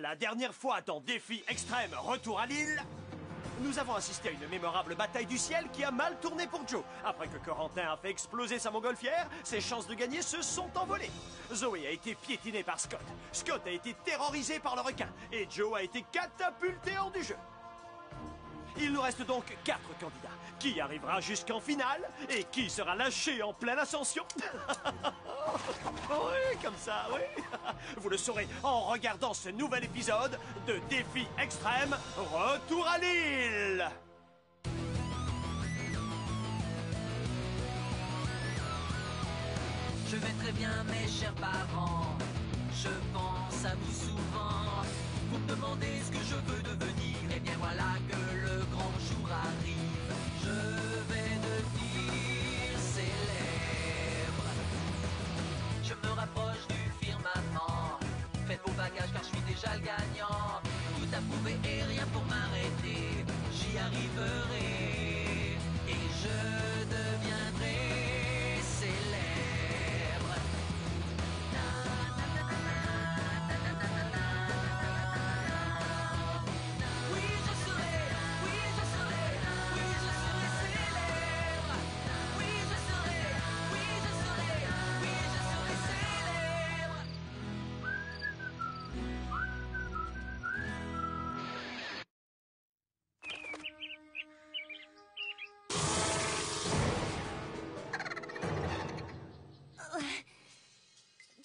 La dernière fois dans Défi Extrême Retour à l'île, nous avons assisté à une mémorable bataille du ciel qui a mal tourné pour Joe. Après que Corentin a fait exploser sa montgolfière, ses chances de gagner se sont envolées. Zoé a été piétinée par Scott. Scott a été terrorisé par le requin. Et Joe a été catapulté hors du jeu. Il nous reste donc 4 candidats. Qui arrivera jusqu'en finale et qui sera lâché en pleine ascension? Oui, comme ça, oui. Vous le saurez en regardant ce nouvel épisode de Défi Extrême Retour à l'île. Je vais très bien, mes chers parents. Je pense à vous souvent. Vous me demandez ce que je veux devenir. Et bien voilà que le grand jour arrive. Je vais devenir célèbre. Je me rapproche du firmament. Faites vos bagages car je suis déjà le gagnant. Tout à prouver et rien pour m'arrêter. J'y arriverai. Et je deviendrai célèbre. Oui, je serai, oui, je serai, oui, je serai célèbre. Oui, je serai, oui, je serai, oui, je serai célèbre.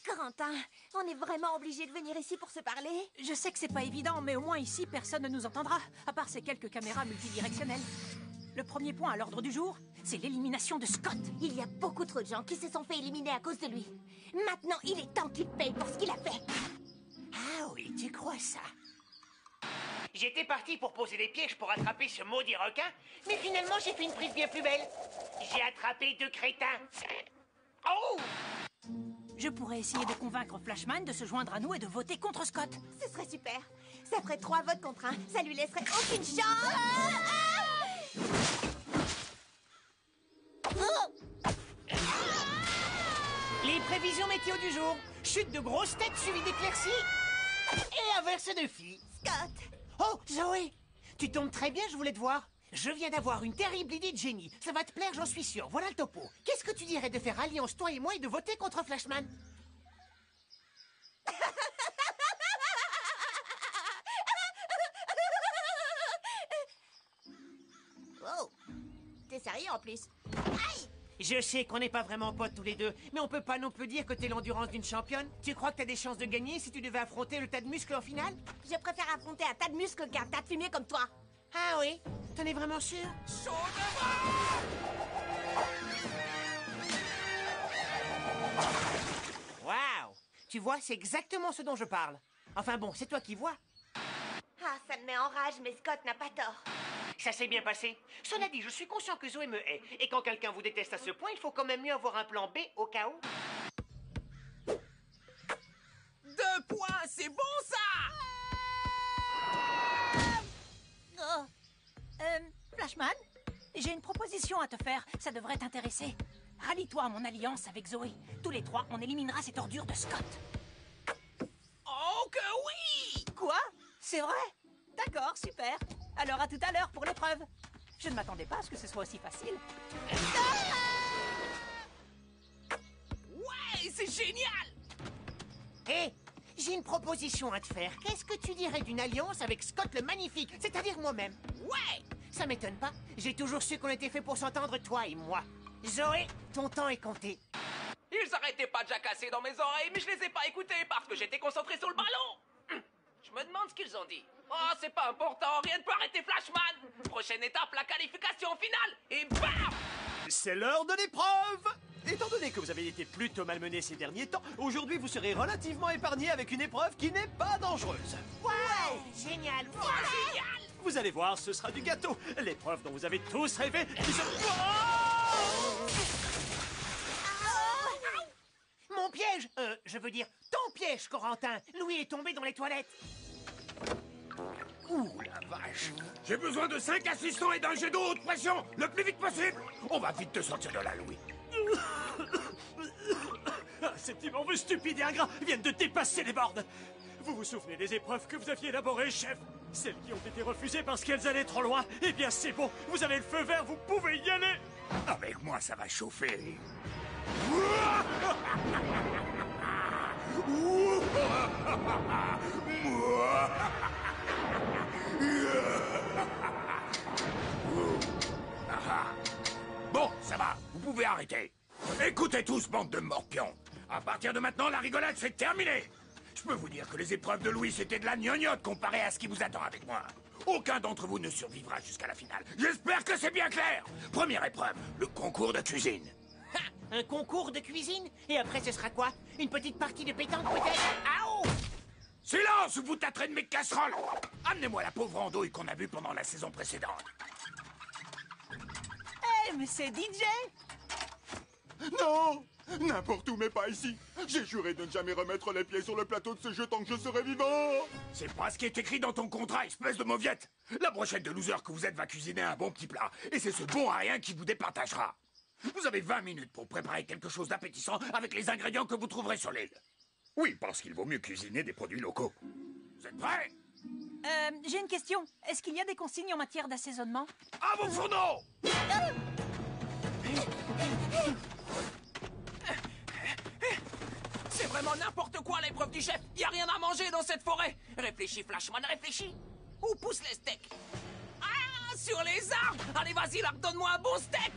Corentin, on est vraiment obligé de venir ici pour se parler? Je sais que c'est pas évident, mais au moins ici, personne ne nous entendra, à part ces quelques caméras multidirectionnelles. Le premier point à l'ordre du jour, c'est l'élimination de Scott. Il y a beaucoup trop de gens qui se sont fait éliminer à cause de lui. Maintenant, il est temps qu'il paye pour ce qu'il a fait. Ah oui, tu crois ça? J'étais parti pour poser des pièges pour attraper ce maudit requin, mais finalement j'ai fait une prise bien plus belle. J'ai attrapé 2 crétins. Oh! Je pourrais essayer de convaincre Flashman de se joindre à nous et de voter contre Scott. Ce serait super. Ça ferait 3 votes contre 1. Ça lui laisserait aucune chance. Les prévisions météo du jour. Chute de grosses têtes suivie d'éclaircies et averse de filles. Scott! Oh, Zoé! Tu tombes très bien, je voulais te voir. Je viens d'avoir une terrible idée de génie. Ça va te plaire, j'en suis sûr. Voilà le topo. Qu'est-ce que tu dirais de faire alliance, toi et moi, et de voter contre Flashman? Oh! T'es sérieux en plus? Aïe! Je sais qu'on n'est pas vraiment potes tous les deux, mais on peut pas non plus dire que t'es l'endurance d'une championne. Tu crois que t'as des chances de gagner si tu devais affronter le tas de muscles en finale? Je préfère affronter un tas de muscles qu'un tas de fumier comme toi. Ah oui? T'en es vraiment sûr? Waouh! Tu vois, c'est exactement ce dont je parle. Enfin bon, c'est toi qui vois. Ah, ça me met en rage, mais Scott n'a pas tort. Ça s'est bien passé. Cela dit, je suis conscient que Zoé me hait. Et quand quelqu'un vous déteste à ce point, il faut quand même mieux avoir un plan B au cas où. 2 points, c'est bon ça! Oh. Flashman, j'ai une proposition à te faire. Ça devrait t'intéresser. Rallie-toi à mon alliance avec Zoé. Tous les 3, on éliminera cette ordure de Scott. Oh que oui! Quoi? C'est vrai? D'accord, super. Alors à tout à l'heure pour l'épreuve. Je ne m'attendais pas à ce que ce soit aussi facile. Ouais, c'est génial! Hé, j'ai une proposition à te faire. Qu'est-ce que tu dirais d'une alliance avec Scott le Magnifique, c'est-à-dire moi-même? Ouais! Ça m'étonne pas. J'ai toujours su qu'on était fait pour s'entendre, toi et moi. Zoé, ton temps est compté. Ils arrêtaient pas de jacasser dans mes oreilles, mais je les ai pas écoutés parce que j'étais concentré sur le ballon. Je me demande ce qu'ils ont dit. Oh, c'est pas important, rien ne peut arrêter Flashman. Prochaine étape, la qualification finale. Et bam! C'est l'heure de l'épreuve. Étant donné que vous avez été plutôt malmené ces derniers temps, aujourd'hui vous serez relativement épargné avec une épreuve qui n'est pas dangereuse. Wow! Génial! Voilà! Génial! Vous allez voir, ce sera du gâteau. L'épreuve dont vous avez tous rêvé qui se... Mon piège! Je veux dire, ton piège, Corentin! Louis est tombé dans les toilettes. Ouh la vache! J'ai besoin de 5 assistants et d'un jet d'eau haute pression, le plus vite possible! On va vite te sortir de là, Louis. Ces petits morveux stupides et ingrats viennent de dépasser les bornes. Vous vous souvenez des épreuves que vous aviez élaborées, chef? Celles qui ont été refusées parce qu'elles allaient trop loin? Eh bien, c'est bon, vous avez le feu vert, vous pouvez y aller! Avec moi, ça va chauffer. Bon, ça va, vous pouvez arrêter. Écoutez tous, bande de morpions. À partir de maintenant, la rigolade, c'est terminé. Je peux vous dire que les épreuves de Louis, c'était de la gnognotte comparé à ce qui vous attend avec moi. Aucun d'entre vous ne survivra jusqu'à la finale. J'espère que c'est bien clair. Première épreuve, le concours de cuisine. Ha! Un concours de cuisine? Et après, ce sera quoi? Une petite partie de pétanque, peut-être? Aouh! Silence ou vous tâterez de mes casseroles. Amenez-moi la pauvre andouille qu'on a vue pendant la saison précédente. Eh, mais c'est DJ! Non! N'importe où, mais pas ici. J'ai juré de ne jamais remettre les pieds sur le plateau de ce jeu tant que je serai vivant. C'est pas ce qui est écrit dans ton contrat, espèce de mauviette. La brochette de loser que vous êtes va cuisiner un bon petit plat. Et c'est ce bon à rien qui vous départagera. Vous avez 20 minutes pour préparer quelque chose d'appétissant avec les ingrédients que vous trouverez sur l'île. Oui, parce qu'il vaut mieux cuisiner des produits locaux. Vous êtes prêts? J'ai une question. Est-ce qu'il y a des consignes en matière d'assaisonnement? À vos fourneaux! C'est vraiment n'importe quoi l'épreuve du chef. Y a rien à manger dans cette forêt. Réfléchis, Flashman, réfléchis. Où poussent les steaks? Ah, sur les arbres. Allez, vas-y, là, donne-moi un bon steak.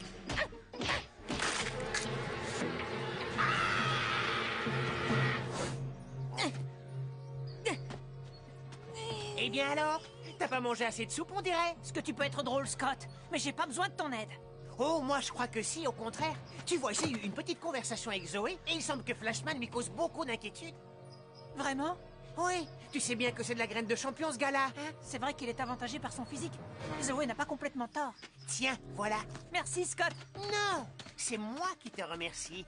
Eh bien alors? T'as pas mangé assez de soupe, on dirait? Est-ce que tu peux être drôle, Scott? Mais j'ai pas besoin de ton aide. Oh, moi je crois que si, au contraire. Tu vois, j'ai eu une petite conversation avec Zoé, et il semble que Flashman lui cause beaucoup d'inquiétude. Vraiment? Oui, tu sais bien que c'est de la graine de champion, ce gars-là, hein? C'est vrai qu'il est avantagé par son physique. Zoé n'a pas complètement tort. Tiens, voilà. Merci, Scott. Non, c'est moi qui te remercie.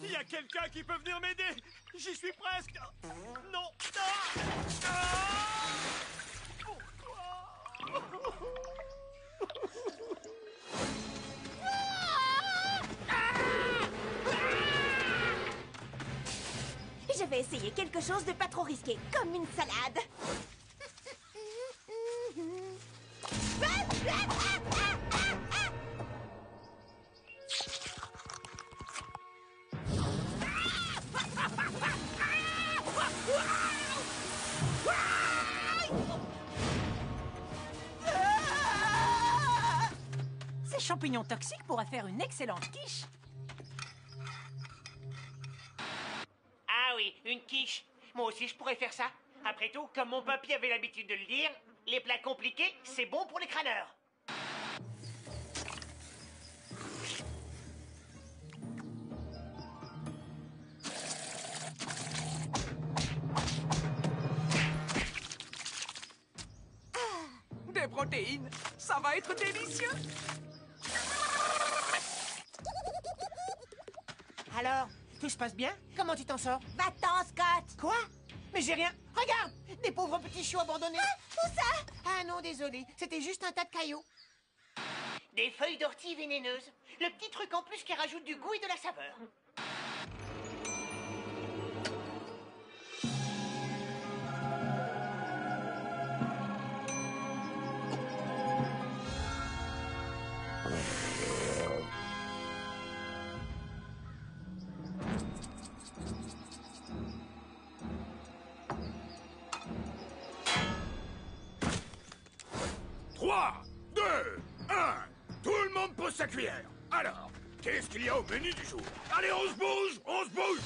Il y a quelqu'un qui peut venir m'aider. J'y suis presque. Non. Ah. Je vais essayer quelque chose de pas trop risqué, comme une salade. Ces champignons toxiques pourraient faire une excellente quiche. Ah oui, une quiche. Moi aussi, je pourrais faire ça. Après tout, comme mon papy avait l'habitude de le dire, les plats compliqués, c'est bon pour les crâneurs. Des protéines. Ça va être délicieux. Alors, tout se passe bien? Comment tu t'en sors? Va-t'en, Scott! Quoi? Mais j'ai rien. Regarde! Des pauvres petits choux abandonnés. Où ça? Ah non, désolé. C'était juste un tas de cailloux. Des feuilles d'ortie vénéneuses. Le petit truc en plus qui rajoute du goût et de la saveur. Trois, deux, un. Tout le monde pose sa cuillère. Alors, qu'est-ce qu'il y a au menu du jour? Allez, on se bouge, on se bouge.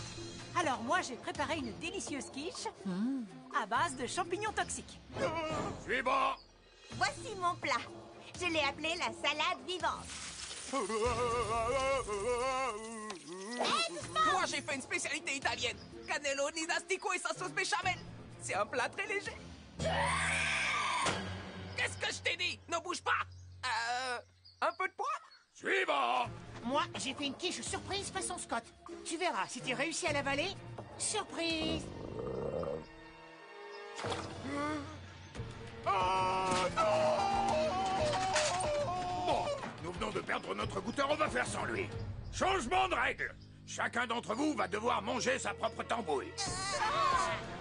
Alors moi, j'ai préparé une délicieuse quiche à base de champignons toxiques. Suivant. Voici mon plat. Je l'ai appelé la salade vivante. Moi, j'ai fait une spécialité italienne. Cannelloni d'astico et sa sauce béchamel. C'est un plat très léger. Qu'est-ce que je t'ai dit? Ne bouge pas. Un peu de poivre? Suivant. Moi, j'ai fait une quiche surprise façon Scott. Tu verras, si tu réussis à l'avaler, surprise. Ah non! de perdre notre goûteur, on va faire sans lui. Changement de règle. Chacun d'entre vous va devoir manger sa propre tambouille.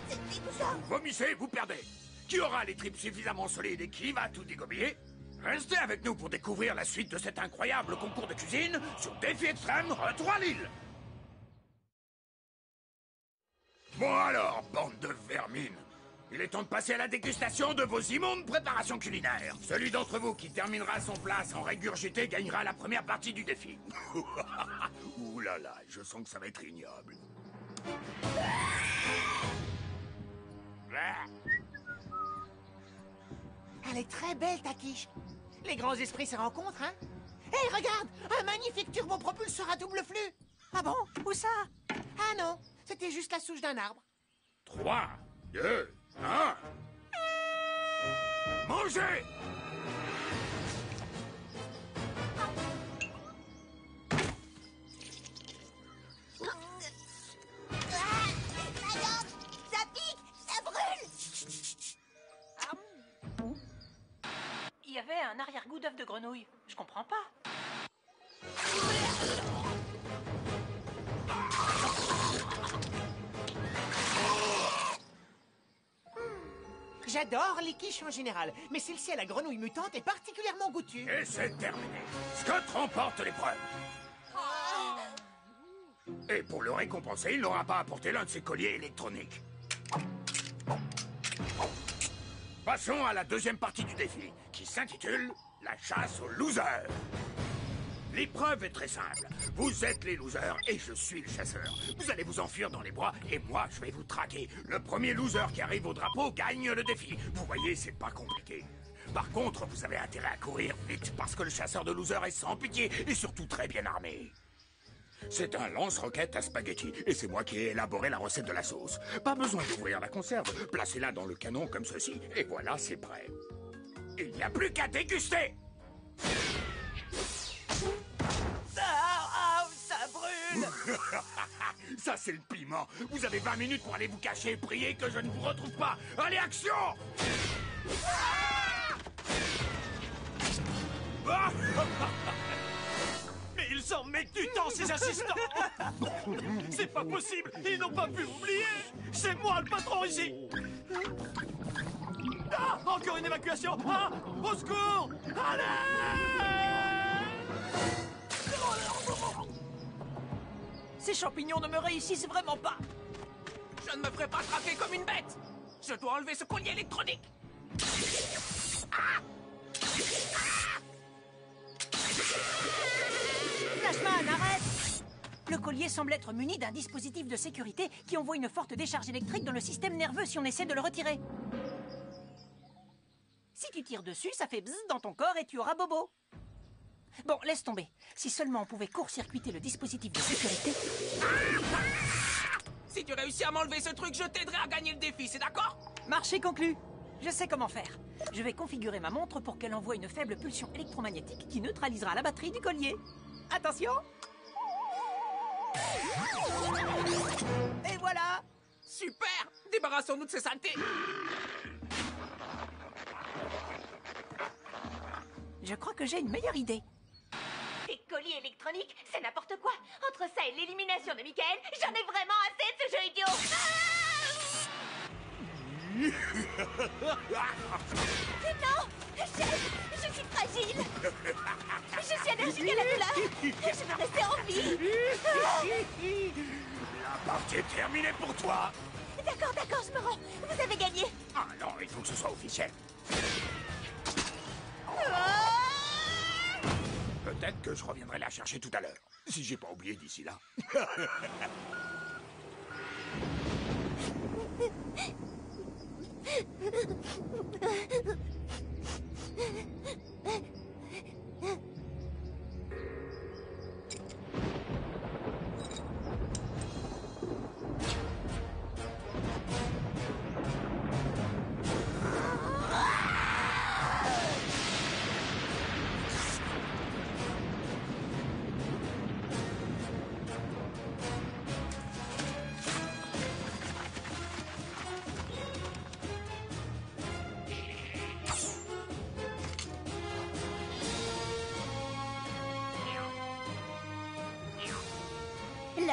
Vous vomissez, vous perdez. Qui aura les tripes suffisamment solides et qui va tout dégobiller? Restez avec nous pour découvrir la suite de cet incroyable concours de cuisine sur Défi Extrême Retour à Lille. Bon alors, bande de vermines. Il est temps de passer à la dégustation de vos immondes préparations culinaires. Celui d'entre vous qui terminera son plat sans régurgiter gagnera la première partie du défi. Ouh là là, je sens que ça va être ignoble. Elle est très belle, ta quiche. Les grands esprits se rencontrent, hein? Hé, regarde! Un magnifique turbopropulseur à double flux! Ah bon? Où ça? Ah non, c'était juste la souche d'un arbre. 3, 2, 1... Mangez! Ça pique, ça brûle. Il y avait un arrière-goût d'œuf de grenouille. Je comprends pas. J'adore les quiches en général, mais celle-ci à la grenouille mutante est particulièrement goûtue. Et c'est terminé. Scott remporte l'épreuve. Et pour le récompenser, il n'aura pas apporté l'un de ses colliers électroniques. Passons à la deuxième partie du défi, qui s'intitule « La chasse aux losers ». L'épreuve est très simple. Vous êtes les losers et je suis le chasseur. Vous allez vous enfuir dans les bois et moi, je vais vous traquer. Le premier loser qui arrive au drapeau gagne le défi. Vous voyez, c'est pas compliqué. Par contre, vous avez intérêt à courir vite parce que le chasseur de losers est sans pitié et surtout très bien armé. C'est un lance-roquette à spaghetti et c'est moi qui ai élaboré la recette de la sauce. Pas besoin d'ouvrir la conserve. Placez-la dans le canon comme ceci et voilà, c'est prêt. Il n'y a plus qu'à déguster. Ça brûle! Ça, c'est le piment. Vous avez 20 minutes pour aller vous cacher et prier que je ne vous retrouve pas. Allez, action! Mais ils en mettent du temps, ces assistants. C'est pas possible. Ils n'ont pas pu oublier. C'est moi le patron ici. Ah, encore une évacuation. Ah, au secours. Allez! Ces champignons ne me réussissent vraiment pas. Je ne me ferai pas traquer comme une bête. Je dois enlever ce collier électronique. Flashman, arrête! Le collier semble être muni d'un dispositif de sécurité qui envoie une forte décharge électrique dans le système nerveux si on essaie de le retirer. Si tu tires dessus, ça fait bzzz dans ton corps et tu auras bobo. Bon, laisse tomber. Si seulement on pouvait court-circuiter le dispositif de sécurité... Si tu réussis à m'enlever ce truc, je t'aiderai à gagner le défi, c'est d'accord? Marché conclu. Je sais comment faire. Je vais configurer ma montre pour qu'elle envoie une faible pulsion électromagnétique qui neutralisera la batterie du collier. Attention! Et voilà! Super! Débarrassons-nous de ces saletés! Je crois que j'ai une meilleure idée. Des colliers électroniques, c'est n'importe quoi. Entre ça et l'élimination de Michael, j'en ai vraiment assez de ce jeu idiot. Non, je suis fragile. Je suis allergique à la douleur. Je veux rester en vie. La partie est terminée pour toi. D'accord, je me rends. Vous avez gagné. Ah non, il faut que ce soit officiel. Peut-être que je reviendrai la chercher tout à l'heure, si j'ai pas oublié d'ici là.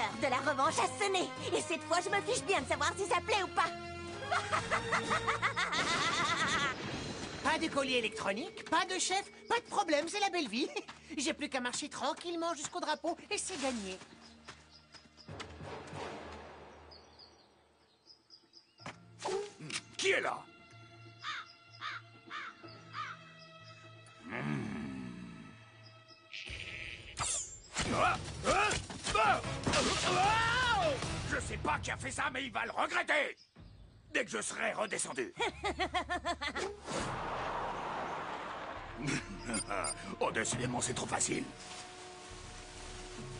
L'heure de la revanche a sonné. Et cette fois, je me fiche bien de savoir si ça plaît ou pas. Pas de collier électronique, pas de chef, pas de problème, c'est la belle vie. J'ai plus qu'à marcher tranquillement jusqu'au drapeau et c'est gagné. Qui est là? Je sais pas qui a fait ça, mais il va le regretter dès que je serai redescendu. Oh, décidément, c'est trop facile.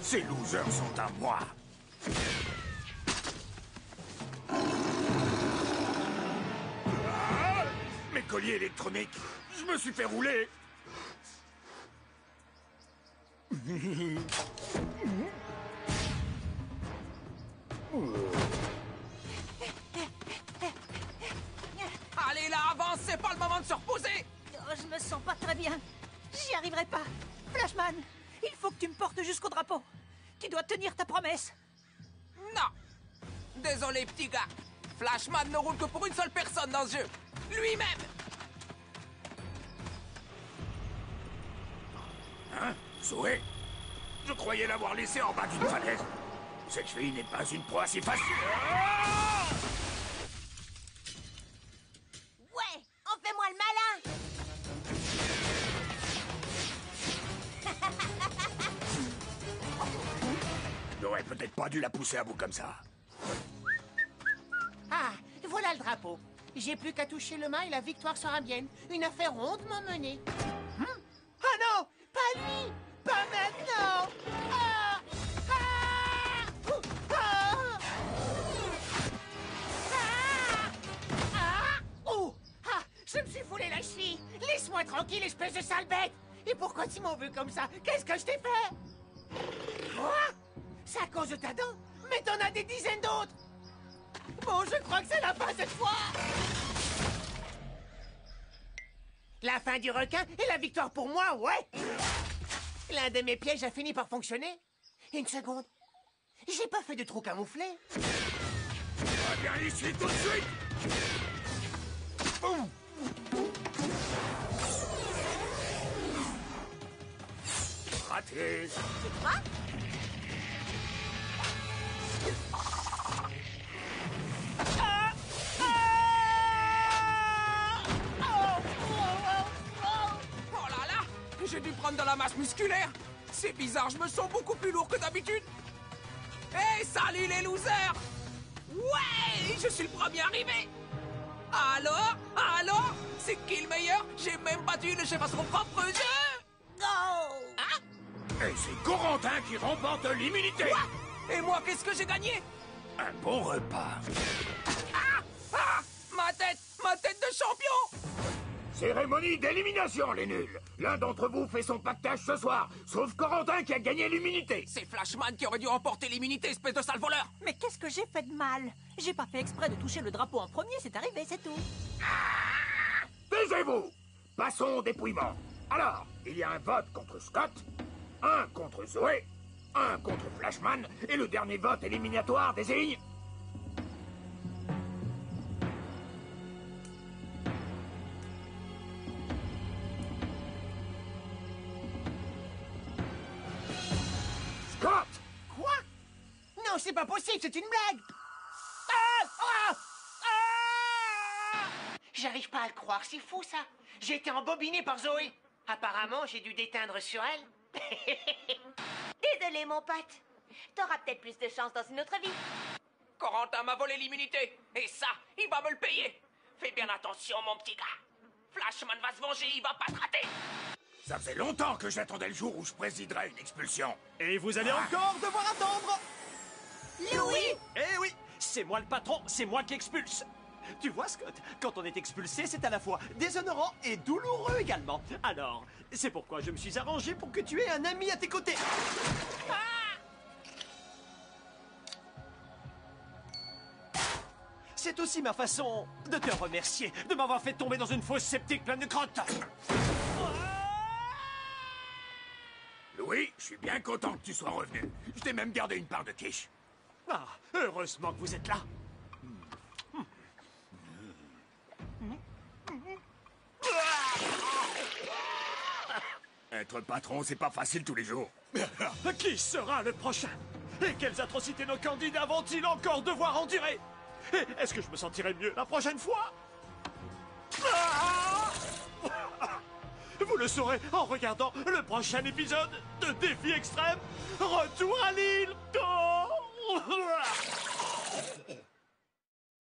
Ces losers sont à moi. Mes colliers électroniques, je me suis fait rouler. Allez là, avance, c'est pas le moment de se reposer. Oh, je me sens pas très bien. J'y arriverai pas. Flashman, il faut que tu me portes jusqu'au drapeau. Tu dois tenir ta promesse. Non. Désolé, petit gars. Flashman ne roule que pour une seule personne dans ce jeu. Lui-même. Hein, Zoé? Je croyais l'avoir laissé en bas d'une falaise. Cette fille n'est pas une proie si facile. Ouais, en fais-moi le malin. J'aurais peut-être pas dû la pousser à bout comme ça. Ah, voilà le drapeau. J'ai plus qu'à toucher le mât et la victoire sera mienne. Une affaire rondement menée. Ah non, pas lui, pas maintenant. Ah, ah, ouh, ah, ah, ah, ouh, ah, je me suis foulé la cheville. Laisse-moi tranquille, espèce de sale bête. Et pourquoi tu m'en veux comme ça? Qu'est-ce que je t'ai fait? Quoi? C'est à cause de ta dent? Mais t'en as des dizaines d'autres. Bon, je crois que c'est la fin cette fois. La fin du requin et la victoire pour moi, ouais. L'un de mes pièges a fini par fonctionner. Une seconde. J'ai pas fait de trou camouflé. Viens ici tout de suite. Boum. Raté. Tu crois? Oh là là, j'ai dû prendre de la masse musculaire. C'est bizarre, je me sens beaucoup plus lourd que d'habitude. Hé, salut les losers. Ouais, je suis le premier arrivé. Alors, c'est qui le meilleur? J'ai même battu le chef à son propre jeu. Et c'est Corentin qui remporte l'immunité. Et moi, qu'est-ce que j'ai gagné? Un bon repas. Ma tête de champion. Cérémonie d'élimination, les nuls. L'un d'entre vous fait son pactage ce soir, sauf Corentin qui a gagné l'immunité. C'est Flashman qui aurait dû remporter l'immunité, espèce de sale voleur. Mais qu'est-ce que j'ai fait de mal? J'ai pas fait exprès de toucher le drapeau en premier, c'est arrivé, c'est tout. Taisez-vous. Passons au dépouillement. Alors, il y a un vote contre Scott, un contre Zoé, un contre Flashman, et le dernier vote éliminatoire désigne... Scott! Quoi? Non, c'est pas possible, c'est une blague. Ah! Ah! Ah! J'arrive pas à le croire, c'est fou ça. J'ai été embobiné par Zoé. Apparemment, j'ai dû déteindre sur elle. Désolé, mon pote. T'auras peut-être plus de chance dans une autre vie. Corentin m'a volé l'immunité. Et ça, il va me le payer. Fais bien attention, mon petit gars. Flashman va se venger, il va pas te rater. Ça faisait longtemps que j'attendais le jour où je présiderais une expulsion. Et vous allez encore devoir attendre. Louis! Eh oui, c'est moi le patron, c'est moi qui expulse. Tu vois, Scott, quand on est expulsé, c'est à la fois déshonorant et douloureux également. Alors, c'est pourquoi je me suis arrangé pour que tu aies un ami à tes côtés. C'est aussi ma façon de te remercier, de m'avoir fait tomber dans une fosse sceptique pleine de crottes. Louis, je suis bien content que tu sois revenu. Je t'ai même gardé une part de quiche. Ah, heureusement que vous êtes là. Être patron, c'est pas facile tous les jours. Qui sera le prochain? Et quelles atrocités nos candidats vont-ils encore devoir endurer? Et est-ce que je me sentirai mieux la prochaine fois? Vous le saurez en regardant le prochain épisode de Défi Extrême, Retour à l'île.